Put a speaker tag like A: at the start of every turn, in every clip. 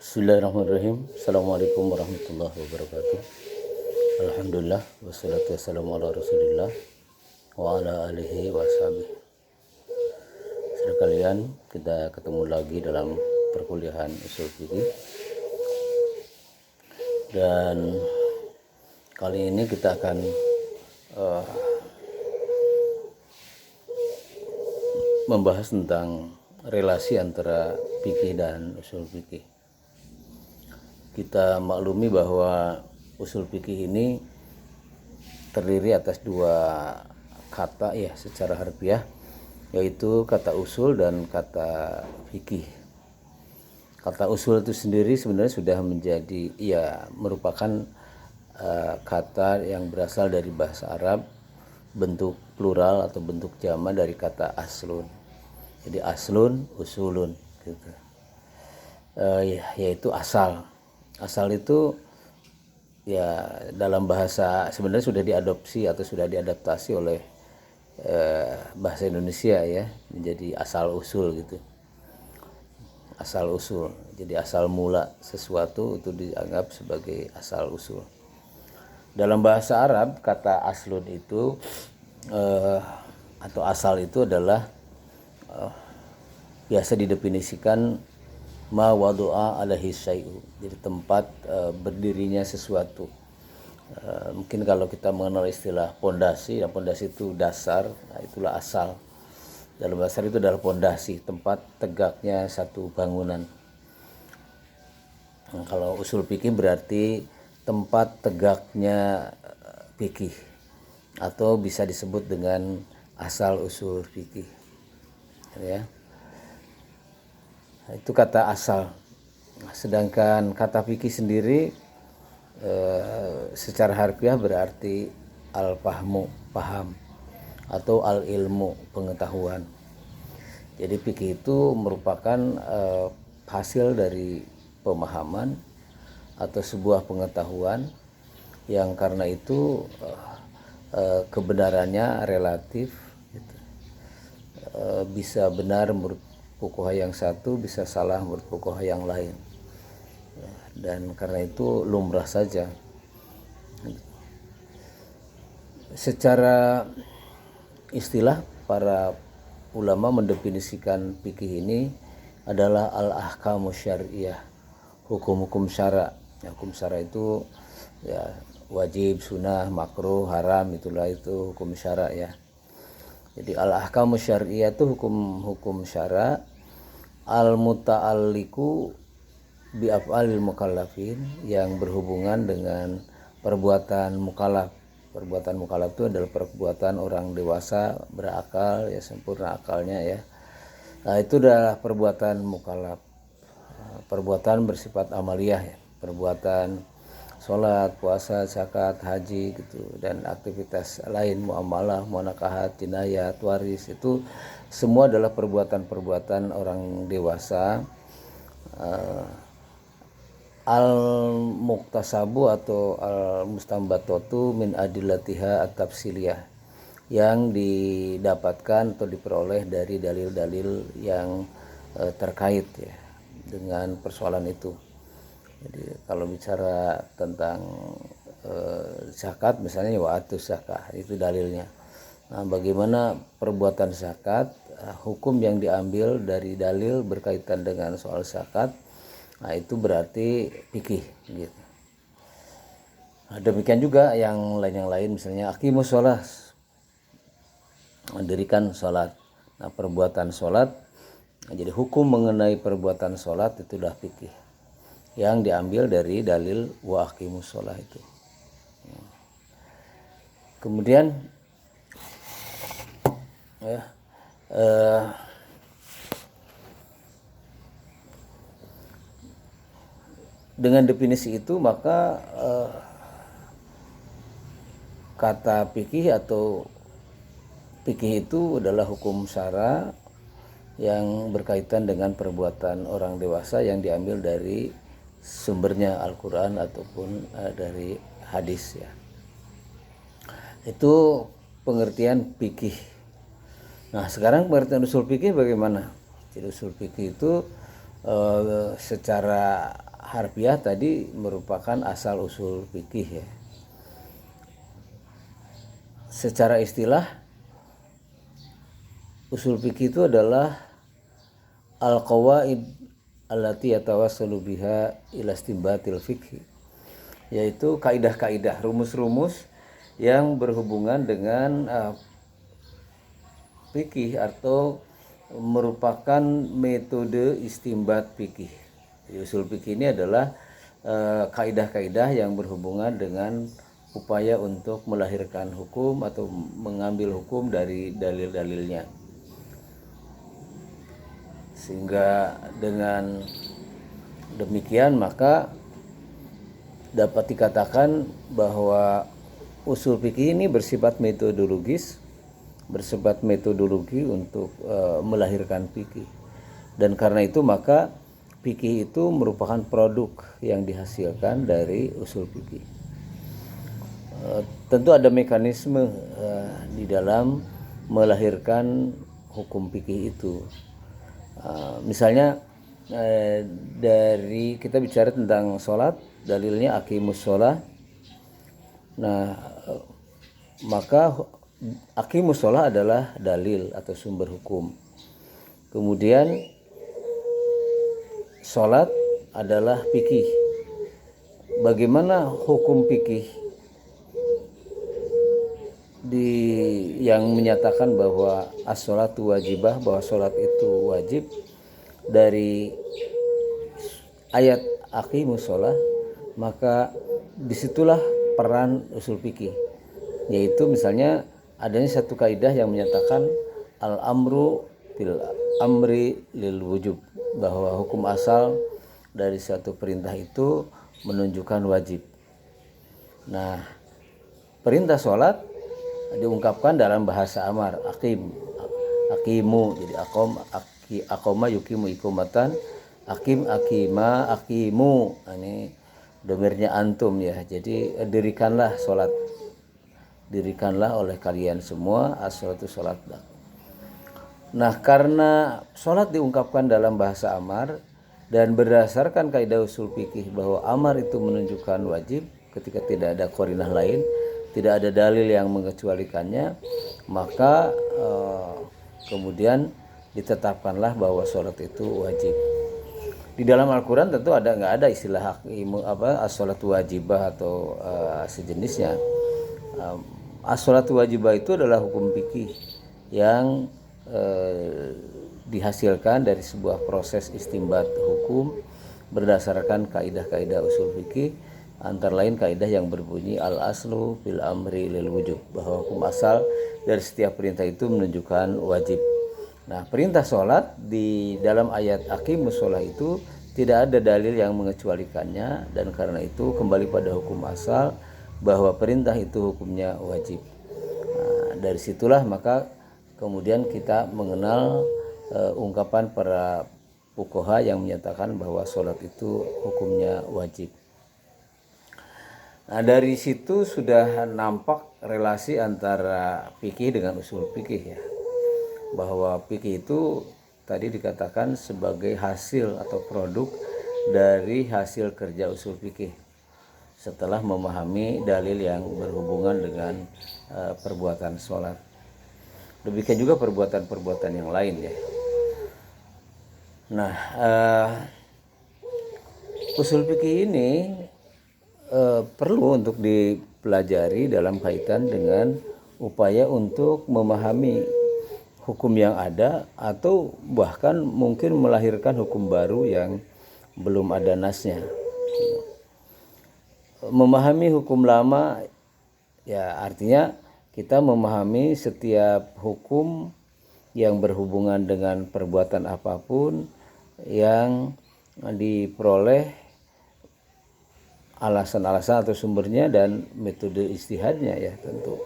A: Bismillahirrahmanirrahim. Assalamualaikum warahmatullahi wabarakatuh. Alhamdulillah wassalatu wassalamu ala Rasulillah wa ala alihi wa ashabihi. Sekalian, kita ketemu lagi dalam perkuliahan usul fikih. Dan kali ini kita akan membahas tentang relasi antara fikih dan usul fikih. Kita maklumi bahwa usul fikih ini terdiri atas dua kata ya secara harfiah, yaitu kata usul dan kata fikih. Kata usul itu sendiri sebenarnya sudah menjadi merupakan kata yang berasal dari bahasa Arab, bentuk plural atau bentuk jamak dari kata aslun. Jadi aslun, usulun gitu. Yaitu asal. Asal itu ya dalam bahasa sebenarnya sudah diadopsi atau sudah diadaptasi oleh bahasa Indonesia ya menjadi asal usul gitu. Asal usul. Jadi asal mula sesuatu itu dianggap sebagai asal usul. Dalam bahasa Arab kata aslun itu atau asal itu adalah biasa didefinisikan ma wadu'a alaihi syai'u, jadi tempat berdirinya sesuatu. Mungkin kalau kita mengenal istilah pondasi, ya pondasi itu dasar, nah itulah asal. Dalam dasar itu adalah pondasi, tempat tegaknya satu bangunan. Nah, kalau usul fikih berarti tempat tegaknya fikih, atau bisa disebut dengan asal usul fikih. Ya. Itu kata asal. Sedangkan kata fikih sendiri secara harfiah berarti al-fahmu, paham, atau al-ilmu, pengetahuan. Jadi fikih itu merupakan hasil dari pemahaman atau sebuah pengetahuan yang karena itu kebenarannya relatif gitu. Bisa benar menurut fuqaha yang satu, bisa salah menurut fuqaha yang lain, dan karena itu lumrah saja. Secara istilah para ulama mendefinisikan fikih ini adalah al-ahkamu syar'iyah, hukum-hukum syara. Hukum syara itu ya wajib, sunnah, makruh, haram, itulah itu hukum syara ya. Jadi al-ahkamu syar'iyah itu hukum-hukum syara al-muta'alliqu bi af'alil mukallafin, yang berhubungan dengan perbuatan mukallaf. Perbuatan mukallaf itu adalah perbuatan orang dewasa berakal ya, sempurna akalnya ya. Nah, itu adalah perbuatan mukallaf. Perbuatan bersifat amaliyah ya, perbuatan sholat, puasa, zakat, haji gitu, dan aktivitas lain, muamalah, munakahat, jinayat, waris, itu semua adalah perbuatan-perbuatan orang dewasa. Al-muktasabu atau al-mustambatatu min adillatiha at-tafsiliyah, yang didapatkan atau diperoleh dari dalil-dalil yang terkait ya dengan persoalan itu. Jadi kalau bicara tentang zakat misalnya, wa'atus zakah, itu dalilnya. Nah, bagaimana perbuatan zakat, hukum yang diambil dari dalil berkaitan dengan soal zakat, nah itu berarti fikih gitu. Nah, demikian juga yang lain misalnya aqimus sholat, mendirikan sholat. Nah, perbuatan sholat, nah, jadi hukum mengenai perbuatan sholat itulah fikih yang diambil dari dalil wa aqimus sholat itu. Kemudian ya, dengan definisi itu maka kata fikih atau fikih itu adalah hukum syara yang berkaitan dengan perbuatan orang dewasa yang diambil dari sumbernya Al-Quran ataupun dari hadis ya. Itu pengertian fikih. Nah, sekarang pengertian usul fikih bagaimana? Jadi usul fikih itu secara harfiah tadi merupakan asal usul fikih ya. Secara istilah usul fikih itu adalah al-qawaid allati yatawassalu biha ila istinbatil fikhi, yaitu kaidah-kaidah, rumus-rumus yang berhubungan dengan fikih atau merupakan metode istinbat fikih. Usul fikih ini adalah kaidah-kaidah yang berhubungan dengan upaya untuk melahirkan hukum atau mengambil hukum dari dalil-dalilnya. Sehingga dengan demikian maka dapat dikatakan bahwa usul fikih ini bersifat metodologis, bersifat metodologi untuk melahirkan fikih. Dan karena itu maka fikih itu merupakan produk yang dihasilkan dari usul fikih. Tentu ada mekanisme di dalam melahirkan hukum fikih itu. Misalnya dari kita bicara tentang sholat, dalilnya aqimus sholah. Nah, maka aqimus sholah adalah dalil atau sumber hukum. Kemudian sholat adalah fikih. Bagaimana hukum fikih yang menyatakan bahwa as-sholatu wajibah, bahwa sholat itu wajib, dari ayat aqimus sholah, maka disitulah peran usul fikih, yaitu misalnya adanya satu kaidah yang menyatakan al-amru fil amri lil wujub, bahwa hukum asal dari suatu perintah itu menunjukkan wajib. Nah, perintah sholat diungkapkan dalam bahasa amar, aqimu, jadi aqoma yukimu iqomatan, aqim aqima aqimu, ini domirnya antum ya. Jadi dirikanlah sholat, dirikanlah oleh kalian semua as-sholatu sholat. Nah, karena sholat diungkapkan dalam bahasa amar dan berdasarkan kaidah usul fikih bahwa amar itu menunjukkan wajib ketika tidak ada qarinah lain, tidak ada dalil yang mengecualikannya, maka kemudian ditetapkanlah bahwa sholat itu wajib. Di dalam Al-Quran tentu nggak ada istilah as-sholatu wajibah atau sejenisnya. As-sholatu wajibah itu adalah hukum fikih yang dihasilkan dari sebuah proses istinbat hukum berdasarkan kaidah-kaidah usul fikih, antara lain kaidah yang berbunyi al-aslu fil amri lil wujub, bahwa hukum asal dari setiap perintah itu menunjukkan wajib. Nah, perintah sholat di dalam ayat aqimus sholah itu tidak ada dalil yang mengecualikannya, dan karena itu kembali pada hukum asal bahwa perintah itu hukumnya wajib. Nah, dari situlah maka kemudian kita mengenal ungkapan para fuqaha yang menyatakan bahwa sholat itu hukumnya wajib. Nah, dari situ sudah nampak relasi antara fikih dengan usul fikih ya. Bahwa fikih itu tadi dikatakan sebagai hasil atau produk dari hasil kerja usul fikih setelah memahami dalil yang berhubungan dengan perbuatan sholat. Demikian juga perbuatan-perbuatan yang lain ya. Nah, usul fikih ini perlu untuk dipelajari dalam kaitan dengan upaya untuk memahami hukum yang ada atau bahkan mungkin melahirkan hukum baru yang belum ada nasnya. Memahami hukum lama ya artinya kita memahami setiap hukum yang berhubungan dengan perbuatan apapun yang diperoleh alasan-alasan atau sumbernya dan metode ijtihadnya ya tentu.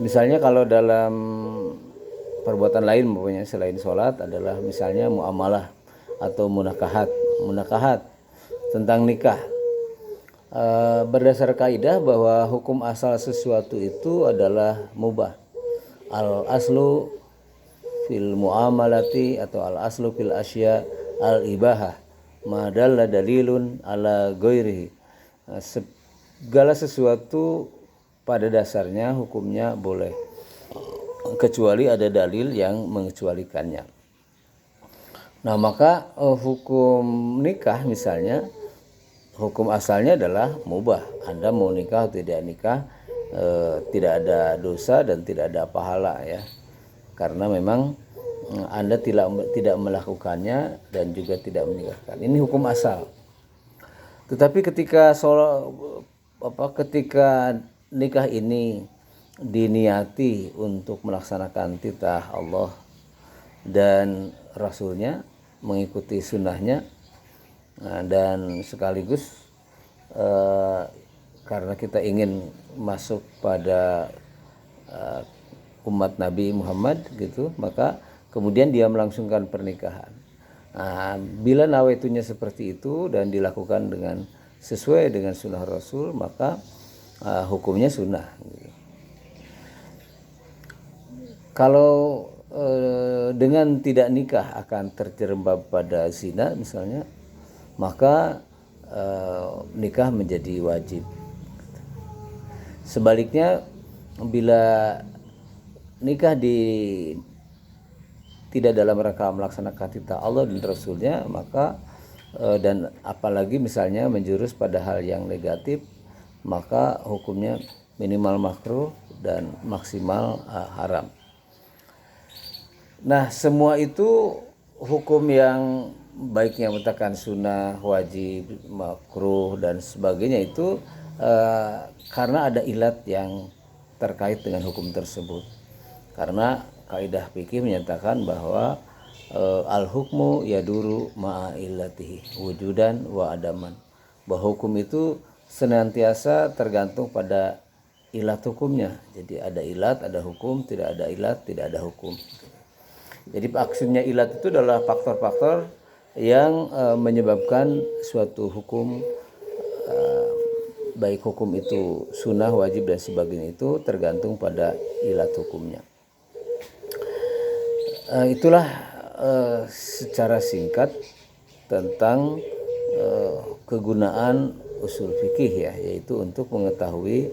A: Misalnya kalau dalam perbuatan lain pokoknya selain sholat adalah misalnya muamalah atau munakahat tentang nikah. Berdasar kaidah bahwa hukum asal sesuatu itu adalah mubah. Al aslu fil muamalati atau al aslu fil asya al-ibahah ma dalla dalilun ala ghairihi. Segala sesuatu pada dasarnya hukumnya boleh, kecuali ada dalil yang mengecualikannya. Nah, maka hukum nikah misalnya, hukum asalnya adalah mubah. Anda mau nikah atau tidak nikah, tidak ada dosa dan tidak ada pahala ya. Karena memang Anda tidak melakukannya dan juga tidak menikahkan. Ini hukum asal. Tetapi ketika ketika nikah ini diniati untuk melaksanakan titah Allah dan Rasulnya, mengikuti sunnahnya, dan sekaligus karena kita ingin masuk pada umat Nabi Muhammad gitu, maka kemudian dia melangsungkan pernikahan. Nah, bila nawaitunya seperti itu dan dilakukan dengan sesuai dengan sunnah Rasul, maka hukumnya sunnah gitu. Kalau dengan tidak nikah akan terjerembab pada zina misalnya, maka nikah menjadi wajib. Sebaliknya, bila nikah tidak dalam rangka melaksanakan titah Allah dan Rasulnya, maka dan apalagi misalnya menjurus pada hal yang negatif, maka hukumnya minimal makruh dan maksimal haram. Nah, semua itu hukum yang baiknya mengatakan sunnah, wajib, makruh dan sebagainya itu karena ada ilat yang terkait dengan hukum tersebut. Karena kaidah fikih menyatakan bahwa al-hukmu yaduru ma'a illatihi wujudan wa adaman. Bahwa hukum itu senantiasa tergantung pada ilat hukumnya. Jadi ada ilat, ada hukum, tidak ada ilat, tidak ada hukum. Jadi maksudnya ilat itu adalah faktor-faktor yang menyebabkan suatu hukum, baik hukum itu sunnah, wajib dan sebagainya, itu tergantung pada ilat hukumnya. Itulah secara singkat tentang kegunaan usul fikih ya, yaitu untuk mengetahui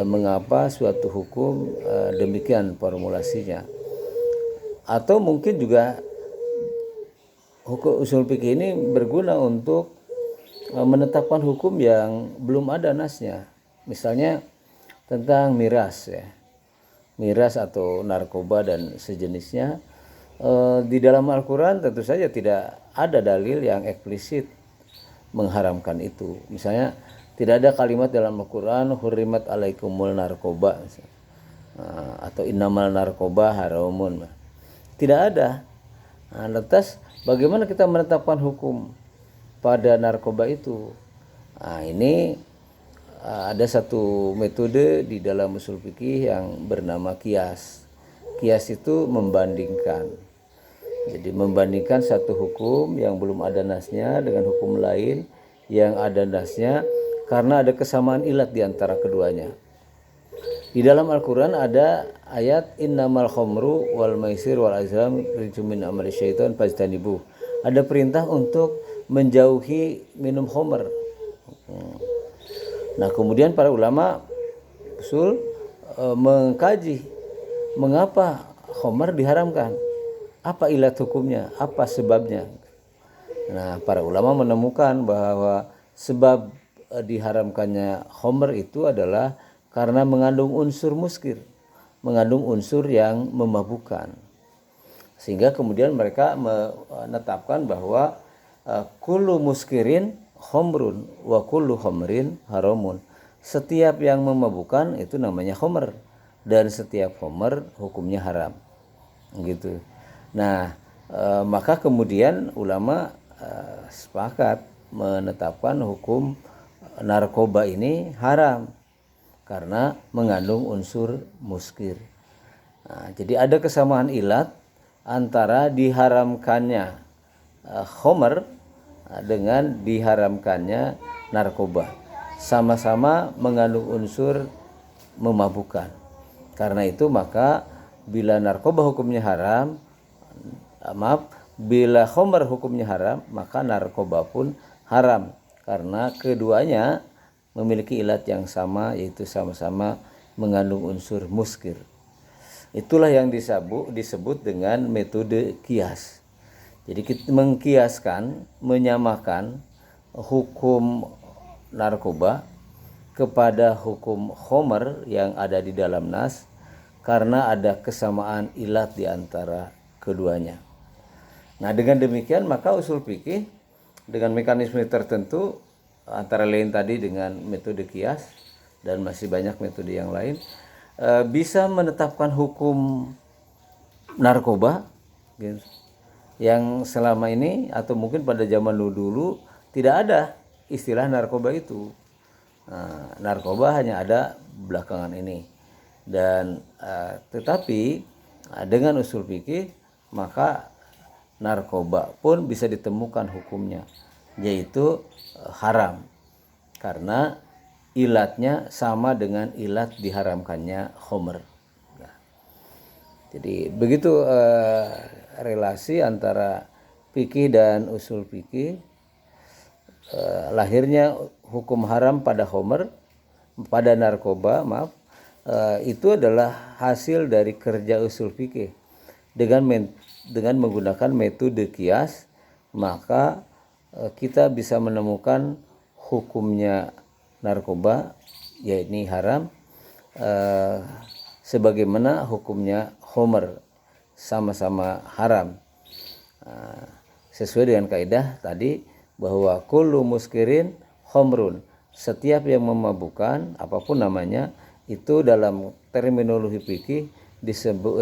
A: mengapa suatu hukum demikian formulasinya. Atau mungkin juga hukum usul fikih ini berguna untuk menetapkan hukum yang belum ada nasnya. Misalnya tentang miras ya. Miras atau narkoba dan sejenisnya. Di dalam Al-Quran tentu saja tidak ada dalil yang eksplisit mengharamkan itu. Misalnya tidak ada kalimat dalam Al-Quran hurrimat alaikumul narkoba atau innamal narkoba haramun. Tidak ada. Nah, lantas bagaimana kita menetapkan hukum pada narkoba itu? Nah, ini ada satu metode di dalam usul fikih yang bernama qiyas. Qiyas itu membandingkan. Jadi membandingkan satu hukum yang belum ada nasnya dengan hukum lain yang ada nasnya karena ada kesamaan ilat di antara keduanya. Di dalam Al-Quran ada ayat innamal khamru wal maisir wal azlam rijum min amali syaitan fajtanibuh. Ada perintah untuk menjauhi minum khamr. Nah, kemudian para ulama usul mengkaji mengapa khamr diharamkan. Apa ilat hukumnya? Apa sebabnya? Nah, para ulama menemukan bahwa sebab diharamkannya khamr itu adalah karena mengandung unsur muskir, mengandung unsur yang memabukkan. Sehingga kemudian mereka menetapkan bahwa kullu muskirin khamrun wa kullu khamrin haramun. Setiap yang memabukkan itu namanya khamr dan setiap khamr hukumnya haram. Gitu. Nah, maka kemudian ulama sepakat menetapkan hukum narkoba ini haram karena mengandung unsur muskir. Nah, jadi ada kesamaan ilat antara diharamkannya khamr dengan diharamkannya narkoba. Sama-sama mengandung unsur memabukkan. Karena itu maka bila narkoba hukumnya haram, Bila khamr hukumnya haram, maka narkoba pun haram karena keduanya memiliki ilat yang sama, yaitu sama-sama mengandung unsur muskir. Itulah yang disebut dengan metode kias. Jadi kita mengkiaskan, menyamakan hukum narkoba kepada hukum khamr yang ada di dalam nas karena ada kesamaan ilat di antara keduanya. Nah, dengan demikian maka usul fikih dengan mekanisme tertentu antara lain tadi dengan metode kias dan masih banyak metode yang lain bisa menetapkan hukum narkoba gitu, yang selama ini atau mungkin pada zaman dulu tidak ada istilah narkoba itu. Nah, narkoba hanya ada belakangan ini dan tetapi dengan usul fikih maka narkoba pun bisa ditemukan hukumnya, yaitu haram karena ilatnya sama dengan ilat diharamkannya khamr. Nah, jadi begitu relasi antara fikih dan usul fikih. Lahirnya hukum haram pada khamr, pada narkoba, itu adalah hasil dari kerja usul fikih. Dengan menggunakan metode kias, maka kita bisa menemukan hukumnya narkoba, yakni haram, sebagaimana hukumnya khamr, sama-sama haram. Sesuai dengan kaidah tadi bahwa kullu muskirin khamrun, setiap yang memabukkan apapun namanya itu dalam terminologi fikih disebut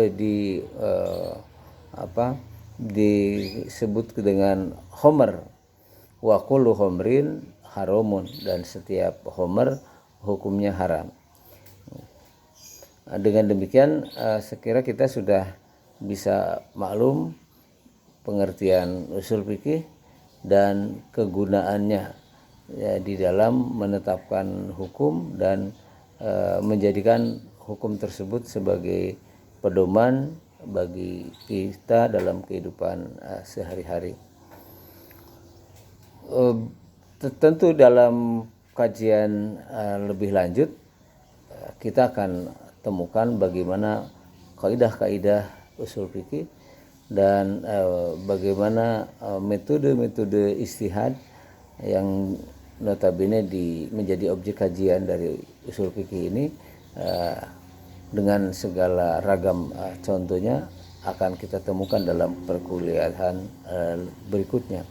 A: dengan khamr. Wa kullu khamrin haramun, dan setiap khamr hukumnya haram. Dengan demikian sekira kita sudah bisa maklum pengertian usul fikih dan kegunaannya ya, di dalam menetapkan hukum dan menjadikan hukum tersebut sebagai pedoman bagi kita dalam kehidupan sehari-hari. Tentu dalam kajian lebih lanjut kita akan temukan bagaimana kaidah-kaidah usul fikih dan bagaimana metode-metode ijtihad yang notabene menjadi objek kajian dari usul fikih ini dengan segala ragam contohnya akan kita temukan dalam perkuliahan berikutnya.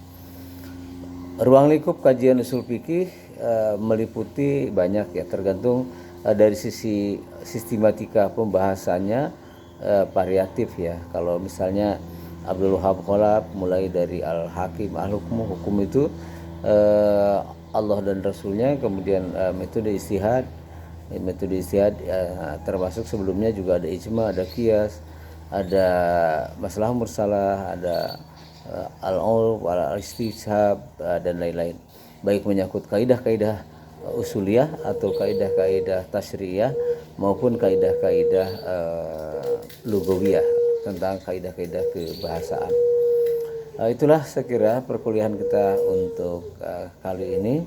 A: Ruang lingkup kajian usul fikih meliputi banyak ya, tergantung dari sisi sistematika pembahasannya variatif ya. Kalau misalnya Abdul Wahab Khalaf mulai dari Al-Hakim Al-Hukmu, hukum itu Allah dan Rasulnya, kemudian metode ijtihad termasuk sebelumnya juga ada ijma, ada qiyas, ada masalah mursalah, ada al-urf, al-istishab dan lain-lain, baik menyangkut kaidah-kaidah usuliyah atau kaidah-kaidah tasyri'iyah maupun kaidah-kaidah lugawiyah tentang kaidah-kaidah kebahasaan. Itulah sekira perkuliahan kita untuk kali ini.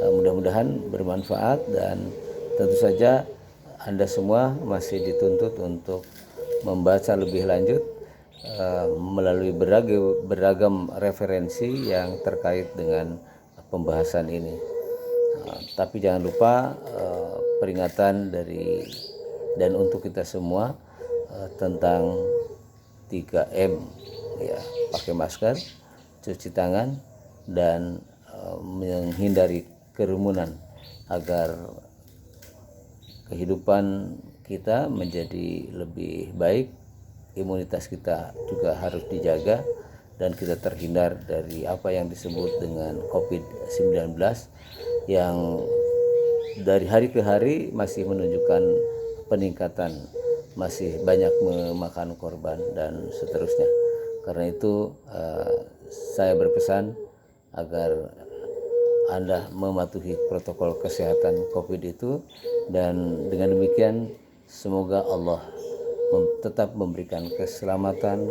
A: Mudah-mudahan bermanfaat dan tentu saja Anda semua masih dituntut untuk membaca lebih lanjut melalui beragam referensi yang terkait dengan pembahasan ini. Tapi jangan lupa peringatan dari dan untuk kita semua tentang 3M ya, pakai masker, cuci tangan, dan menghindari kerumunan agar kehidupan kita menjadi lebih baik. Imunitas kita juga harus dijaga dan kita terhindar dari apa yang disebut dengan COVID-19 yang dari hari ke hari masih menunjukkan peningkatan, masih banyak memakan korban dan seterusnya. Karena itu saya berpesan agar Anda mematuhi protokol kesehatan COVID itu, dan dengan demikian semoga Allah tetap memberikan keselamatan,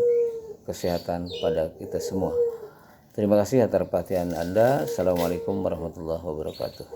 A: kesehatan pada kita semua. Terima kasih atas perhatian Anda. Assalamualaikum warahmatullahi wabarakatuh.